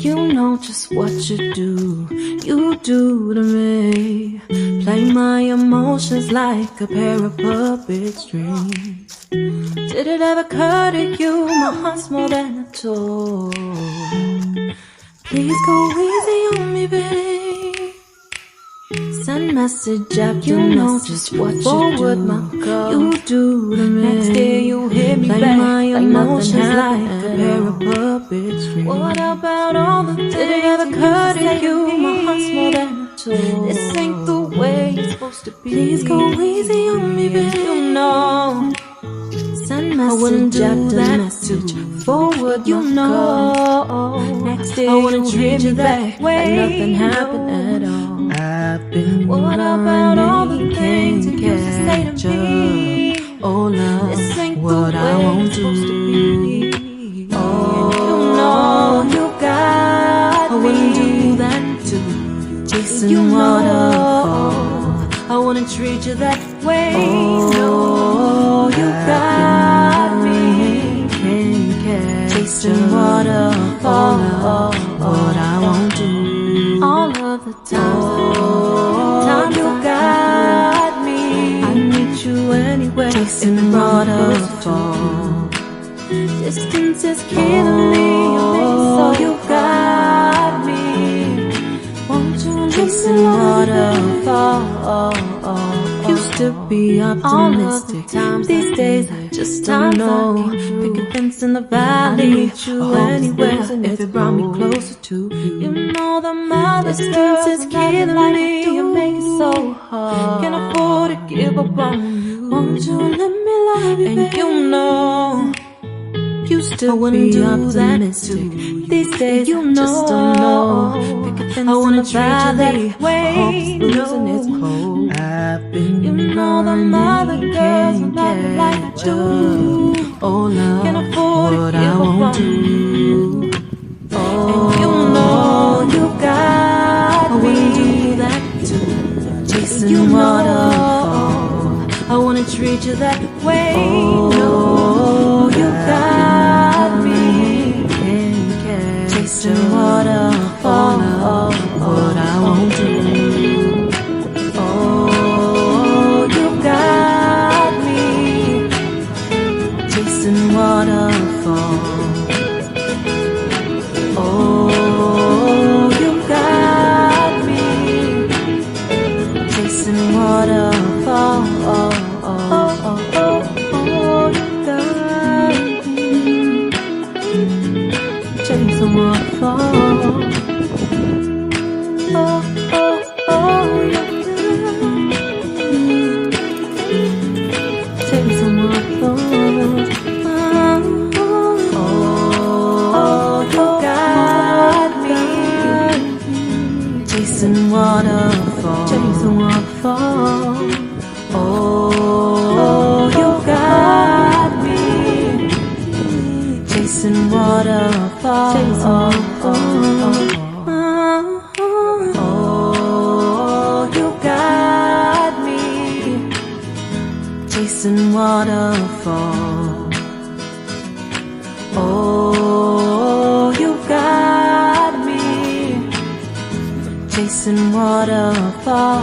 You know just what you do to me. Play my emotions like a pair of puppet strings. Did it ever occur to you my heart's more than a toy? Please go easy on me, babe. Send message after you know just what you do to me. Next day you hit me back my emotions like a pair of puppet strings. What about all the things did it ever occur to you my heart's more than a toy? This ain't the way it's supposed to be. Please go easy on me, babe. You know send message, I wouldn't do that message forward, you know. Next day I wouldn't treat you that way, like nothing happened at all. I've been what about all the things you used to say to me? Oh love, this ain't what the way I won't do. Oh, you know you got I wouldn't do that too. Chasing you waterfall, I wouldn't treat you that way. Oh, you got me. Chasing waterfall, what I won't do. All of the times you got me. I need you anywhere. Chasing waterfall. Distance is killing me, so you got me. Won't you chasing waterfall? Used to be optimistic. These days I just don't know. Pick a fence in the valley. I need you anywhere if it brought me closer to you. Know the mother distance is killing me. You make it so hard. Can't afford to give up on you. Won't you let me love you, and baby? You know used to be optimistic. These days you know, just don't know. Pick a fence I wanna treat you that way. Hope's losing its cold. I've been you know the mother girls will not like you. Oh love, can't afford what I won't do. Oh, and you know you got I wanna do that too. Chasing you waterfall, I wanna treat you that way. Oh, you got me. Chasing waterfall, what I won't do. Oh, you got me. Chasing waterfall. Oh, you got me. Chasing waterfall. Chasing waterfall. Oh, you chasing waterfall. Oh, you got me. Chasing waterfall. Chasing waterfall. Oh, you got me. Chasing waterfall. Chasing oh, you got me. Chasing waterfall. Oh, you got me. Chasing waterfall.